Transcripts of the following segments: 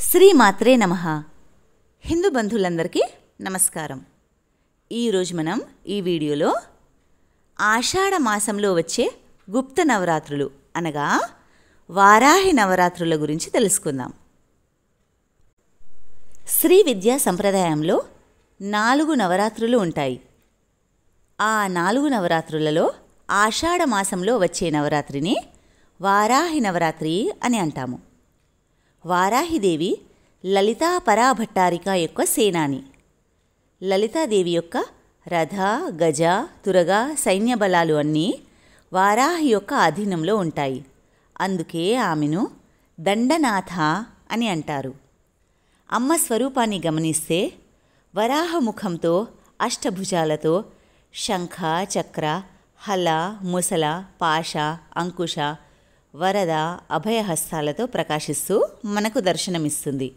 శ్రీమాత్రే నమః. హిందూ బంధువులందరికీ నమస్కారం. ఈరోజు మనం ఈ వీడియోలో ఆషాఢ మాసంలో వచ్చే గుప్త నవరాత్రులు అనగా వారాహి నవరాత్రుల గురించి తెలుసుకుందాం. శ్రీ విద్యా సంప్రదాయంలో 4 నవరాత్రులు ఉంటాయి. ఆ 4 నవరాత్రులలో ఆషాఢ మాసంలో వచ్చే నవరాత్రిని వారాహి నవరాత్రి అని అంటాము. వారాహిదేవి లలితా పరాభట్టారిక యొక్క సేనాని. లలితాదేవి యొక్క రథ, గజ, తురగ సైన్య బలాలు అన్నీ వారాహి యొక్క అధీనంలో ఉంటాయి. అందుకే ఆమెను దండనాథ అని అంటారు. అమ్మ స్వరూపాన్ని గమనిస్తే వరాహముఖంతో అష్టభుజాలతో శంఖ, చక్ర, హల, ముసల, పాశ, అంకుశ, వరద, అభయహస్తాలతో ప్రకాశిస్తూ మనకు దర్శనమిస్తుంది.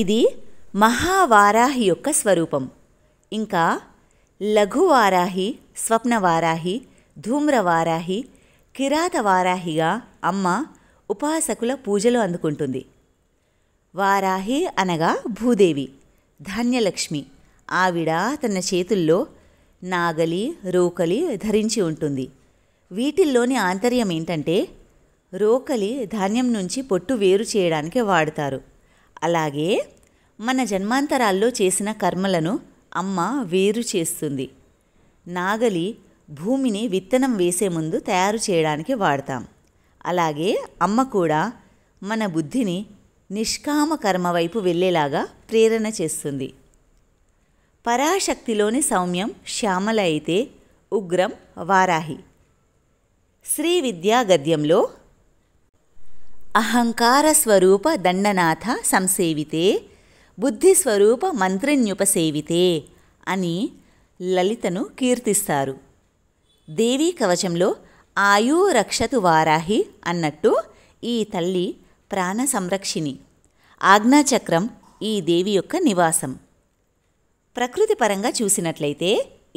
ఇది మహావారాహి యొక్క స్వరూపం. ఇంకా లఘువారాహి, స్వప్నవారాహి, ధూమ్రవారాహి, కిరాతవారాహిగా అమ్మ ఉపాసకుల పూజలు అందుకుంటుంది. వారాహి అనగా భూదేవి, ధాన్యలక్ష్మి. ఆవిడ తన చేతుల్లో నాగలి, రోకలి ధరించి ఉంటుంది. వీటిల్లోని ఆంతర్యం ఏంటంటే రోకలి ధాన్యం నుంచి పొట్టు వేరు చేయడానికి వాడతారు. అలాగే మన జన్మాంతరాల్లో చేసిన కర్మలను అమ్మ వేరు చేస్తుంది. నాగలి భూమిని విత్తనం వేసే ముందు తయారు చేయడానికి వాడతాం. అలాగే అమ్మ కూడా మన బుద్ధిని నిష్కామ కర్మ వైపు వెళ్ళేలాగా ప్రేరణ చేస్తుంది. పరాశక్తిలోని సౌమ్యం శ్యామల అయితే ఉగ్రం వారాహి. శ్రీ విద్యా గద్యంలో అహంకార స్వరూప దండనాథ సంసేవితే బుద్ధిస్వరూప మంత్రిన్యుపసేవితే అని లలితను కీర్తిస్తారు. దేవీ కవచంలో ఆయు రక్షతు వారాహి అన్నట్టు ఈ తల్లి ప్రాణ సంరక్షిణి. ఆజ్ఞాచక్రం ఈ దేవి యొక్క నివాసం. ప్రకృతి పరంగా చూసినట్లయితే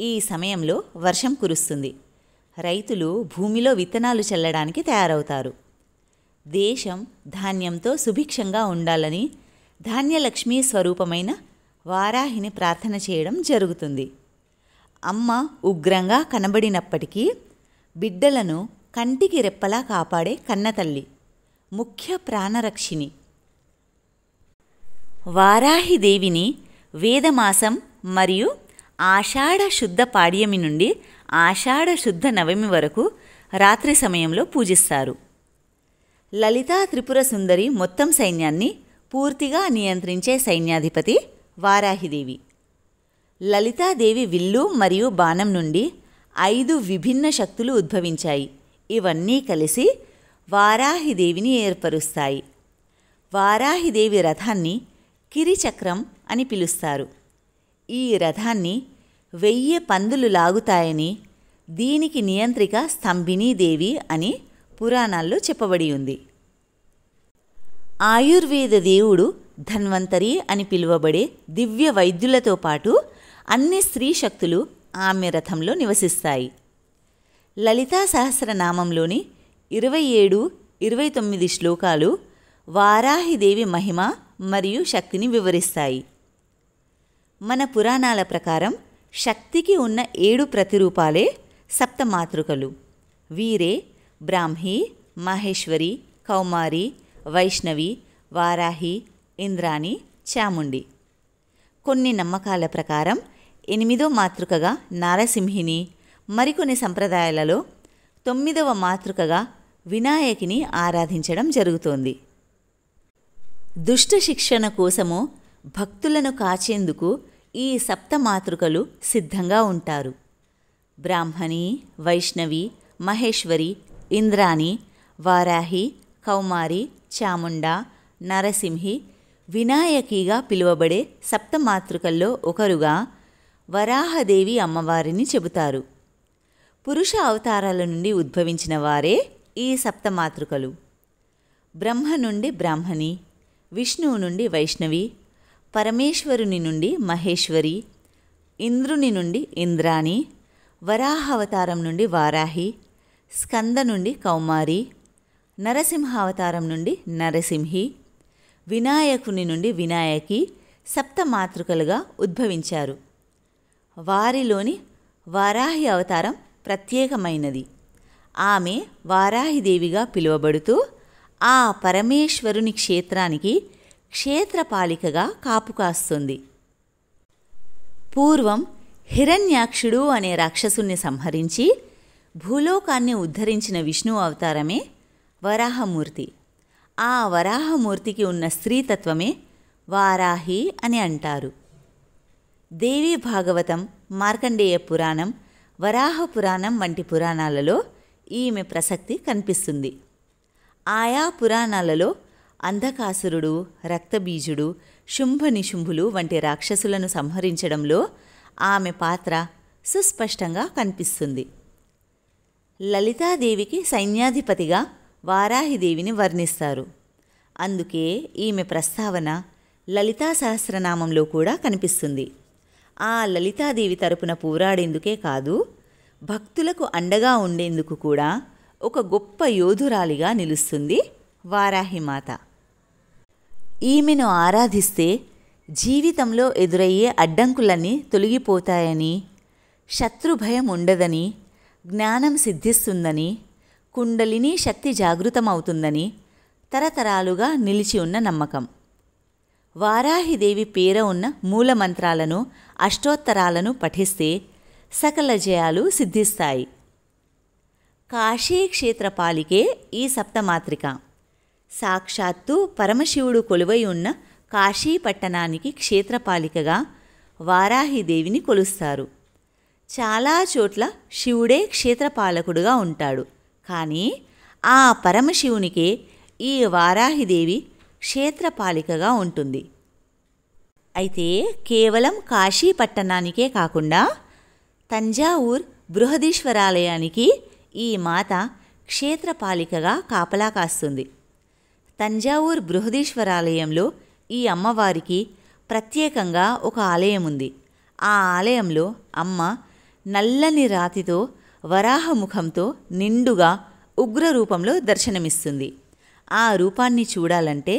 ఈ సమయంలో వర్షం కురుస్తుంది. రైతులు భూమిలో విత్తనాలు చల్లడానికి తయారవుతారు. దేశం ధాన్యంతో సుభిక్షంగా ఉండాలని ధాన్యలక్ష్మీ స్వరూపమైన వారాహిని ప్రార్థన చేయడం జరుగుతుంది. అమ్మ ఉగ్రంగా కనబడినప్పటికీ బిడ్డలను కంటికి రెప్పలా కాపాడే కన్నతల్లి, ముఖ్య ప్రాణరక్షిణి. వారాహిదేవిని వేదమాసం మరియు ఆషాఢ శుద్ధ పాడ్యమి నుండి ఆషాఢ శుద్ధ నవమి వరకు రాత్రి సమయంలో పూజిస్తారు. లలితా త్రిపుర సుందరి మొత్తం సైన్యాన్ని పూర్తిగా నియంత్రించే సైన్యాధిపతి వారాహిదేవి. లలితాదేవి విల్లు మరియు బాణం నుండి 5 విభిన్న శక్తులు ఉద్భవించాయి. ఇవన్నీ కలిసి వారాహిదేవిని ఏర్పరుస్తాయి. వారాహిదేవి రథాన్ని కిరిచక్రం అని పిలుస్తారు. ఈ రథాన్ని 1000 పందులు లాగుతాయని, దీనికి నియంత్రిక స్తంభినీదేవి అని పురాణాల్లో చెప్పబడి ఉంది. ఆయుర్వేద దేవుడు ధన్వంతరి అని పిలువబడే దివ్య వైద్యులతో పాటు అన్ని స్త్రీ శక్తులు ఆమె రథంలో నివసిస్తాయి. లలితా సహస్రనామంలోని 27, 29 శ్లోకాలు వారాహిదేవి మహిమ మరియు శక్తిని వివరిస్తాయి. మన పురాణాల ప్రకారం శక్తికి ఉన్న 7 ప్రతిరూపాలే సప్తమాతృకలు. వీరే బ్రాహ్మి, మహేశ్వరి, కౌమారి, వైష్ణవి, వారాహి, ఇంద్రాణి, చాముండి. కొన్ని నమ్మకాల ప్రకారం 8వ మాతృకగా నారసింహిని, మరికొన్ని సంప్రదాయాలలో 9వ మాతృకగా వినాయకిని ఆరాధించడం జరుగుతోంది. దుష్ట శిక్షణ కోసము భక్తులను కాచేందుకు ఈ సప్తమాతృకలు సిద్ధంగా ఉంటారు. బ్రాహ్మణి, వైష్ణవి, మహేశ్వరి, ఇంద్రాణి, వారాహి, కౌమారి, చాముండ, నరసింహి, వినాయకిగా పిలువబడే సప్తమాతృకల్లో ఒకరుగా వరాహదేవి అమ్మవారిని చెబుతారు. పురుష అవతారాల నుండి ఉద్భవించిన వారే ఈ సప్తమాతృకలు. బ్రహ్మ నుండి బ్రాహ్మణి, విష్ణువు నుండి వైష్ణవి, పరమేశ్వరుని నుండి మహేశ్వరి, ఇంద్రుని నుండి ఇంద్రాణి, వరాహావతారం నుండి వారాహి, స్కంద నుండి కౌమారి, నరసింహావతారం నుండి నరసింహి, వినాయకుని నుండి వినాయకి సప్తమాతృకలుగా ఉద్భవించారు. వారిలోని వారాహి అవతారం ప్రత్యేకమైనది. ఆమె వారాహిదేవిగా పిలువబడుతూ ఆ పరమేశ్వరుని క్షేత్రానికి క్షేత్రపాలికగా కాపు కాస్తుంది. పూర్వం హిరణ్యాక్షుడు అనే రాక్షసుని సంహరించి భూలోకాన్ని ఉద్ధరించిన విష్ణు అవతారమే వరాహమూర్తి. ఆ వరాహమూర్తికి ఉన్న స్త్రీతత్వమే వారాహి అని అంటారు. దేవీ భాగవతం, మార్కండేయ పురాణం, వరాహ పురాణం వంటి పురాణాలలో ఈమె ప్రసక్తి కనిపిస్తుంది. ఆయా పురాణాలలో అంధకాసురుడు, రక్తబీజుడు, శుంభనిశుంభులు వంటి రాక్షసులను సంహరించడంలో ఆమె పాత్ర సుస్పష్టంగా కనిపిస్తుంది. లలితాదేవికి సైన్యాధిపతిగా వారాహిదేవిని వర్ణిస్తారు. అందుకే ఈమె ప్రస్తావన లలితా సహస్రనామంలో కూడా కనిపిస్తుంది. ఆ లలితాదేవి తరపున పోరాడేందుకే కాదు, భక్తులకు అండగా ఉండేందుకు కూడా ఒక గొప్ప యోధురాలిగా నిలుస్తుంది వారాహిమాత. ఈమెను ఆరాధిస్తే జీవితంలో ఎదురయ్యే అడ్డంకులన్నీ తొలగిపోతాయని, శత్రుభయం ఉండదని, జ్ఞానం సిద్ధిస్తుందని, కుండలిని శక్తి జాగృతమవుతుందని తరతరాలుగా నిలిచి ఉన్న నమ్మకం. వారాహిదేవి పేర ఉన్న మూలమంత్రాలను, అష్టోత్తరాలను పఠిస్తే సకల జయాలు సిద్ధిస్తాయి. కాశీ క్షేత్రపాలికే ఈ సప్తమాత్రిక. సాక్షాత్తు పరమశివుడు కొలువై ఉన్న కాశీ పట్టణానికి క్షేత్రపాలికగా వారాహిదేవిని కొలుస్తారు. చాలా చోట్ల శివుడే క్షేత్రపాలకుడుగా ఉంటాడు. కానీ ఆ పరమశివునికే ఈ వారాహిదేవి క్షేత్రపాలికగా ఉంటుంది. అయితే కేవలం కాశీ పట్టణానికే కాకుండా తంజావూర్ బృహదీశ్వరాలయానికి ఈ మాత క్షేత్రపాలికగా కాపలా కాస్తుంది. తంజావూర్ బృహదీశ్వరాలయంలో ఈ అమ్మవారికి ప్రత్యేకంగా ఒక ఆలయం ఉంది. ఆ ఆలయంలో అమ్మ నల్లని రాతితో వరాహముఖంతో నిండుగా ఉగ్ర రూపంలో దర్శనమిస్తుంది. ఆ రూపాన్ని చూడాలంటే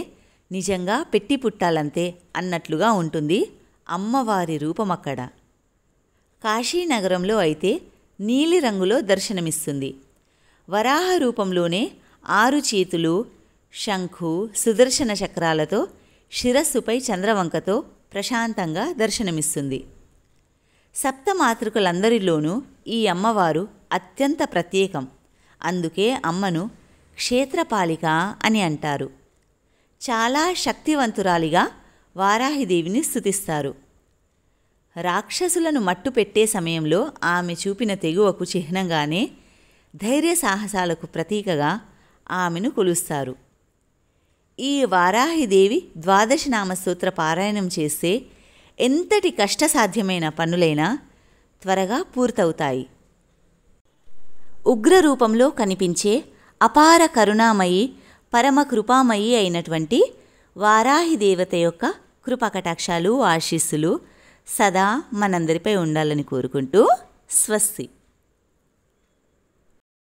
నిజంగా పెట్టి పుట్టాలంతే అన్నట్లుగా ఉంటుంది అమ్మవారి రూపం అక్కడ. కాశీనగరంలో అయితే నీలిరంగులో దర్శనమిస్తుంది. వరాహ రూపంలోనే 6 చేతులు, శంఖు, సుదర్శన చక్రాలతో శిరస్సుపై చంద్రవంకతో ప్రశాంతంగా దర్శనమిస్తుంది. సప్తమాతృకలందరిలోనూ ఈ అమ్మవారు అత్యంత ప్రత్యేకం. అందుకే అమ్మను క్షేత్రపాలిక అని అంటారు. చాలా శక్తివంతురాలిగా వారాహిదేవిని స్తుతిస్తారు. రాక్షసులను మట్టు పెట్టే సమయంలో ఆమె చూపిన తెగువకు చిహ్నంగానే ధైర్య సాహసాలకు ప్రతీకగా ఆమెను కొలుస్తారు. ఈ వారాహిదేవి ద్వాదశనామ స్తోత్ర పారాయణం చేస్తే ఎంతటి కష్టసాధ్యమైన పనులైనా త్వరగా పూర్తవుతాయి. ఉగ్ర రూపంలో కనిపించే అపార కరుణామయి, పరమ కృపామయి అయినటువంటి వారాహి దేవత యొక్క కృపాకటాక్షాలు, ఆశీస్సులు సదా మనందరిపై ఉండాలని కోరుకుంటూ స్వస్తి.